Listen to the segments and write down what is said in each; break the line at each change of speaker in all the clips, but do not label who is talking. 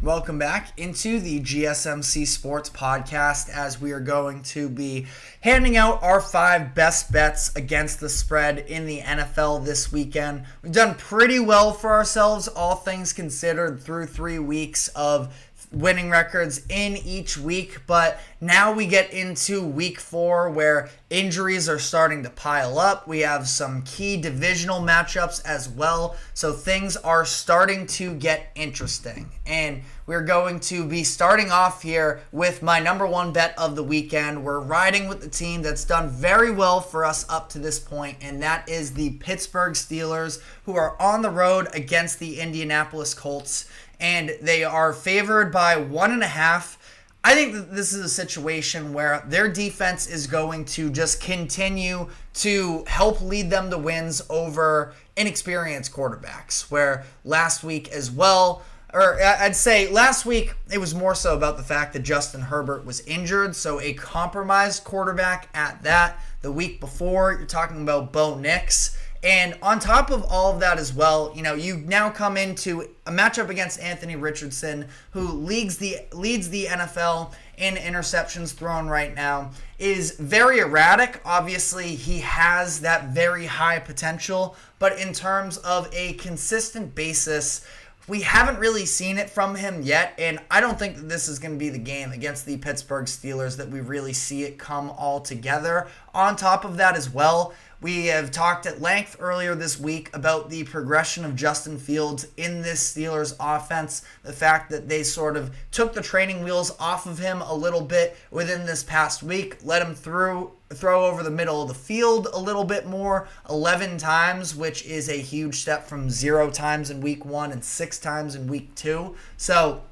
Welcome back into the GSMC Sports Podcast as we are going to be handing out our 5 best bets against the spread in the NFL this weekend. We've done pretty well for ourselves, all things considered, through 3 weeks of winning records in each week, but now we get into week 4 where injuries are starting to pile up. We have some key divisional matchups as well, so things are starting to get interesting. And we're going to be starting off here with my number 1 bet of the weekend. We're riding with the team that's done very well for us up to this point, and that is the Pittsburgh Steelers, who are on the road against the Indianapolis Colts, and they are favored by 1.5. I think that this is a situation where their defense is going to just continue to help lead them to wins over inexperienced quarterbacks, where last week as well, or I'd say last week it was more so about the fact that Justin Herbert was injured, so a compromised quarterback at that. The week before, you're talking about Bo Nix. And on top of all of that as well, you now come into a matchup against Anthony Richardson, who leads the NFL in interceptions thrown right now, is very erratic. Obviously, he has that very high potential, but in terms of a consistent basis, we haven't really seen it from him yet, and I don't think that this is going to be the game against the Pittsburgh Steelers that we really see it come all together. On top of that as well, we have talked at length earlier this week about the progression of Justin Fields in this Steelers offense, the fact that they sort of took the training wheels off of him a little bit within this past week, let him throw over the middle of the field a little bit more, 11 times, which is a huge step from 0 times in week 1 and 6 times in week 2. So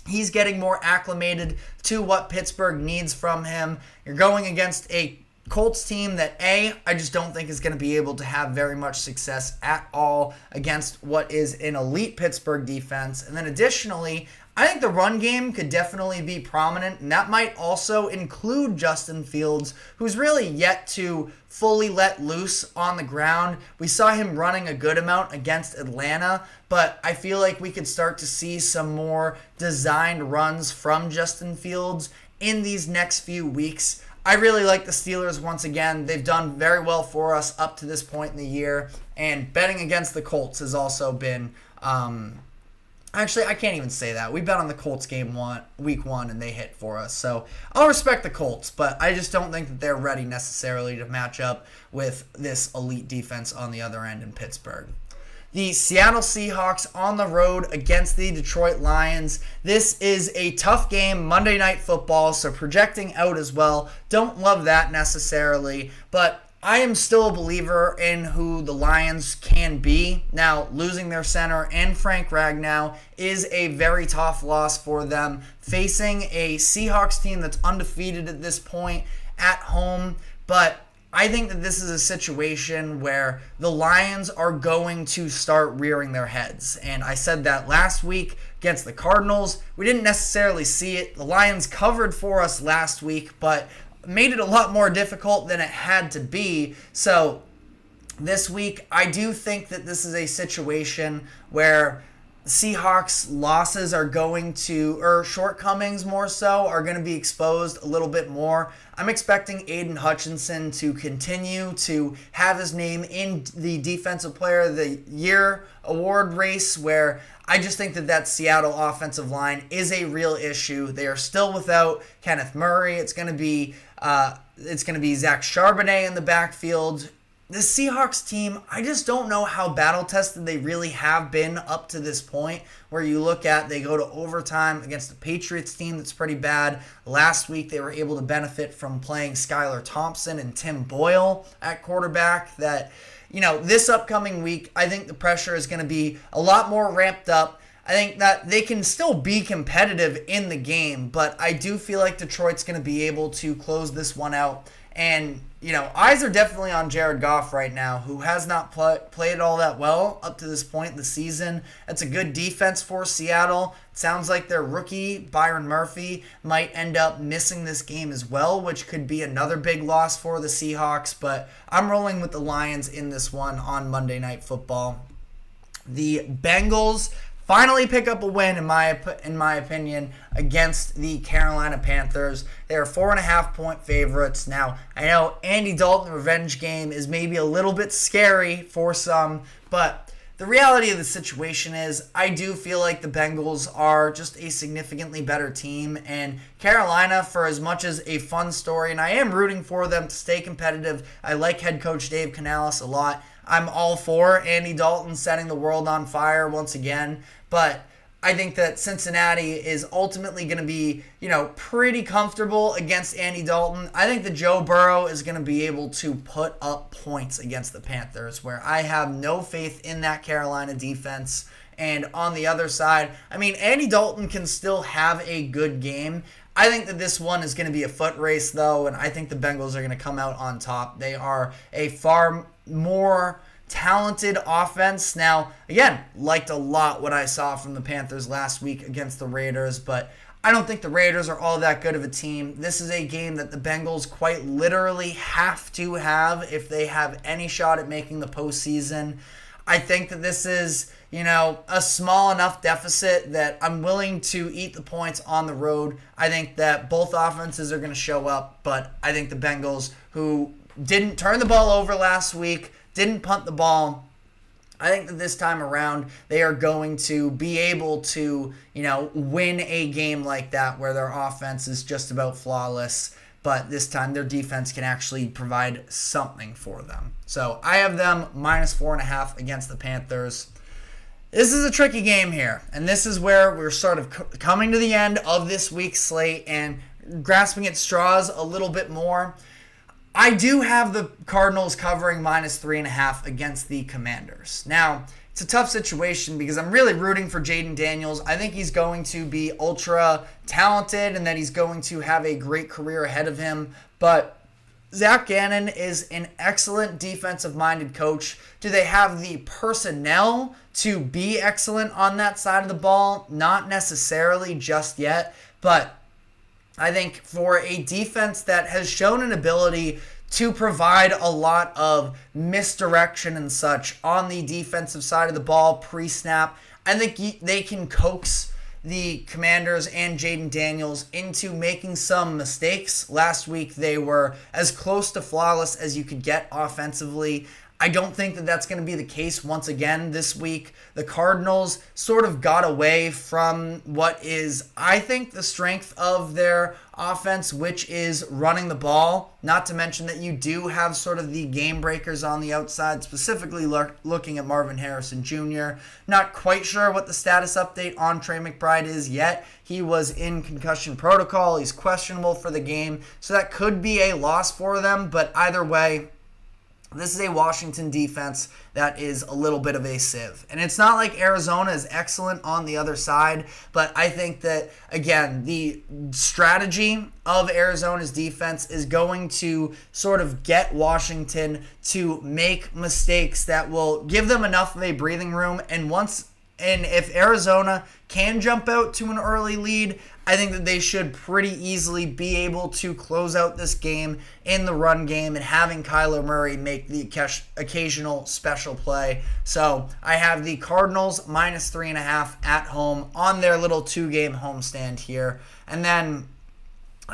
he's getting more acclimated to what Pittsburgh needs from him. You're going against a Colts team that I just don't think is going to be able to have very much success at all against what is an elite Pittsburgh defense. And then additionally, I think the run game could definitely be prominent, and that might also include Justin Fields, who's really yet to fully let loose on the ground. We saw him running a good amount against Atlanta, but I feel like we could start to see some more designed runs from Justin Fields in these next few weeks. I really like the Steelers once again. They've done very well for us up to this point in the year, and betting against the Colts has also been actually, I can't even say that. We bet on the Colts week 1, and they hit for us. So I'll respect the Colts, but I just don't think that they're ready necessarily to match up with this elite defense on the other end in Pittsburgh. The Seattle Seahawks on the road against the Detroit Lions. This is a tough game, Monday Night Football, so projecting out as well. Don't love that necessarily, but I am still a believer in who the Lions can be. Now, losing their center and Frank Ragnow is a very tough loss for them. Facing a Seahawks team that's undefeated at this point at home, but I think that this is a situation where the Lions are going to start rearing their heads. And I said that last week against the Cardinals. We didn't necessarily see it. The Lions covered for us last week, but made it a lot more difficult than it had to be. So this week, I do think that this is a situation where Seahawks losses are going to, or shortcomings more so, are going to be exposed a little bit more. I'm expecting Aiden Hutchinson to continue to have his name in the Defensive Player of the Year award race, where I just think that Seattle offensive line is a real issue. They are still without Kenneth Murray. It's going to be Zach Charbonnet in the backfield. The Seahawks team, I just don't know how battle-tested they really have been up to this point, where you look at, they go to overtime against the Patriots team that's pretty bad. Last week, they were able to benefit from playing Skylar Thompson and Tim Boyle at quarterback. That, this upcoming week, I think the pressure is going to be a lot more ramped up. I think that they can still be competitive in the game, but I do feel like Detroit's going to be able to close this one out. And, eyes are definitely on Jared Goff right now, who has not played all that well up to this point in the season. That's a good defense for Seattle. It sounds like their rookie, Byron Murphy, might end up missing this game as well, which could be another big loss for the Seahawks. But I'm rolling with the Lions in this one on Monday Night Football. The Bengals finally pick up a win, in my opinion, against the Carolina Panthers. They are 4.5-point favorites. Now, I know Andy Dalton revenge game is maybe a little bit scary for some, but the reality of the situation is I do feel like the Bengals are just a significantly better team, and Carolina, for as much as a fun story, and I am rooting for them to stay competitive. I like head coach Dave Canales a lot. I'm all for Andy Dalton setting the world on fire once again, but I think that Cincinnati is ultimately going to be, pretty comfortable against Andy Dalton. I think that Joe Burrow is going to be able to put up points against the Panthers, where I have no faith in that Carolina defense. And on the other side, Andy Dalton can still have a good game. I think that this one is going to be a foot race, though, and I think the Bengals are going to come out on top. They are a far more talented offense. Now, again, liked a lot what I saw from the Panthers last week against the Raiders, but I don't think the Raiders are all that good of a team. This is a game that the Bengals quite literally have to have if they have any shot at making the postseason. I think that this is, a small enough deficit that I'm willing to eat the points on the road. I think that both offenses are going to show up, but I think the Bengals, who didn't turn the ball over last week, didn't punt the ball, I think that this time around they are going to be able to, win a game like that where their offense is just about flawless, but this time their defense can actually provide something for them. So I have them -4.5 against the Panthers. This is a tricky game here, and this is where we're sort of coming to the end of this week's slate and grasping at straws a little bit more. I do have the Cardinals covering -3.5 against the Commanders. Now, it's a tough situation because I'm really rooting for Jaden Daniels. I think he's going to be ultra talented and that he's going to have a great career ahead of him. But Zach Gannon is an excellent defensive-minded coach. Do they have the personnel to be excellent on that side of the ball? Not necessarily just yet, but I think for a defense that has shown an ability to provide a lot of misdirection and such on the defensive side of the ball pre-snap, I think they can coax the Commanders and Jaden Daniels into making some mistakes. Last week they were as close to flawless as you could get offensively. I don't think that that's going to be the case once again this week. The Cardinals sort of got away from what is, I think, the strength of their offense, which is running the ball. Not to mention that you do have sort of the game breakers on the outside, specifically looking at Marvin Harrison Jr. Not quite sure what the status update on Trey McBride is yet. He was in concussion protocol. He's questionable for the game, so that could be a loss for them, but either way, this is a Washington defense that is a little bit of a sieve. And it's not like Arizona is excellent on the other side, but I think that, again, the strategy of Arizona's defense is going to sort of get Washington to make mistakes that will give them enough of a breathing room. And if Arizona can jump out to an early lead, I think that they should pretty easily be able to close out this game in the run game and having Kyler Murray make the occasional special play. So I have the Cardinals -3.5 at home on their little 2-game homestand here. And then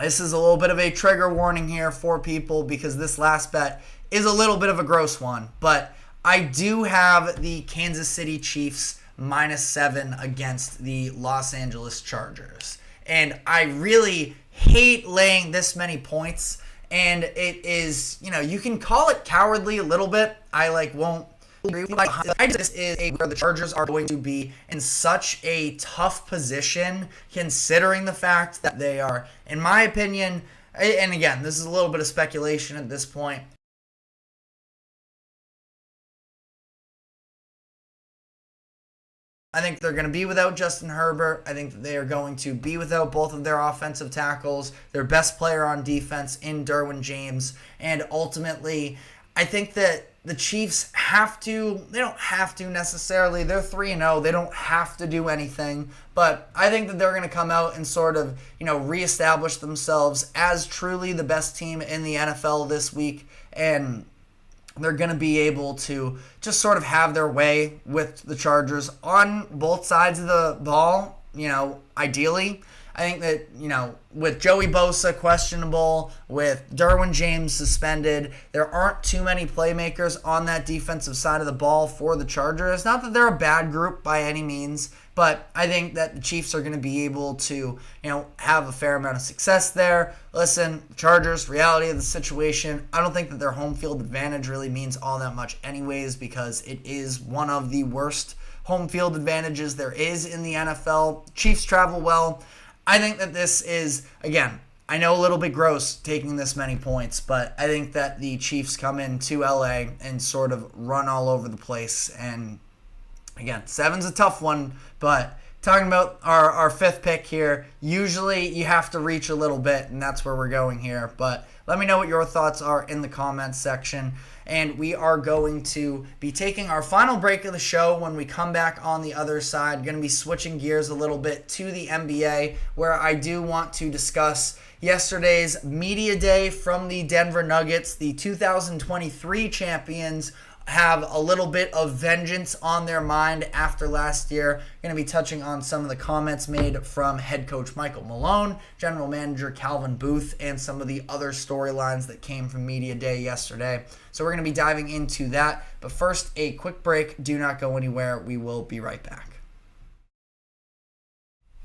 this is a little bit of a trigger warning here for people because this last bet is a little bit of a gross one. But I do have the Kansas City Chiefs -7 against the Los Angeles Chargers. And I really hate laying this many points. And it is, you can call it cowardly a little bit. I won't agree with this is where the Chargers are going to be in such a tough position considering the fact that they are, in my opinion, and again, this is a little bit of speculation at this point, I think they're going to be without Justin Herbert. I think that they are going to be without both of their offensive tackles, their best player on defense in Derwin James. And ultimately, I think that the Chiefs they don't have to necessarily. They're 3-0. They don't have to do anything. But I think that they're going to come out and sort of, reestablish themselves as truly the best team in the NFL this week. And they're going to be able to just sort of have their way with the Chargers on both sides of the ball, ideally. I think that, with Joey Bosa questionable, with Derwin James suspended, there aren't too many playmakers on that defensive side of the ball for the Chargers. Not that they're a bad group by any means, but I think that the Chiefs are going to be able to, have a fair amount of success there. Listen, Chargers, reality of the situation, I don't think that their home field advantage really means all that much anyways, because it is one of the worst home field advantages there is in the NFL. Chiefs travel well. I think that this is, again, I know a little bit gross taking this many points, but I think that the Chiefs come into LA and sort of run all over the place. And again, 7's a tough one, but talking about our fifth pick here, usually you have to reach a little bit, and that's where we're going here. But let me know what your thoughts are in the comments section. And we are going to be taking our final break of the show. When we come back on the other side, going to be switching gears a little bit to the NBA, where I do want to discuss yesterday's media day from the Denver Nuggets. The 2023 champions have a little bit of vengeance on their mind after last year. Going to be touching on some of the comments made from head coach Michael Malone, general manager Calvin Booth, and some of the other storylines that came from media day yesterday. So we're going to be diving into that. But first, a quick break. Do not go anywhere. We will be right back.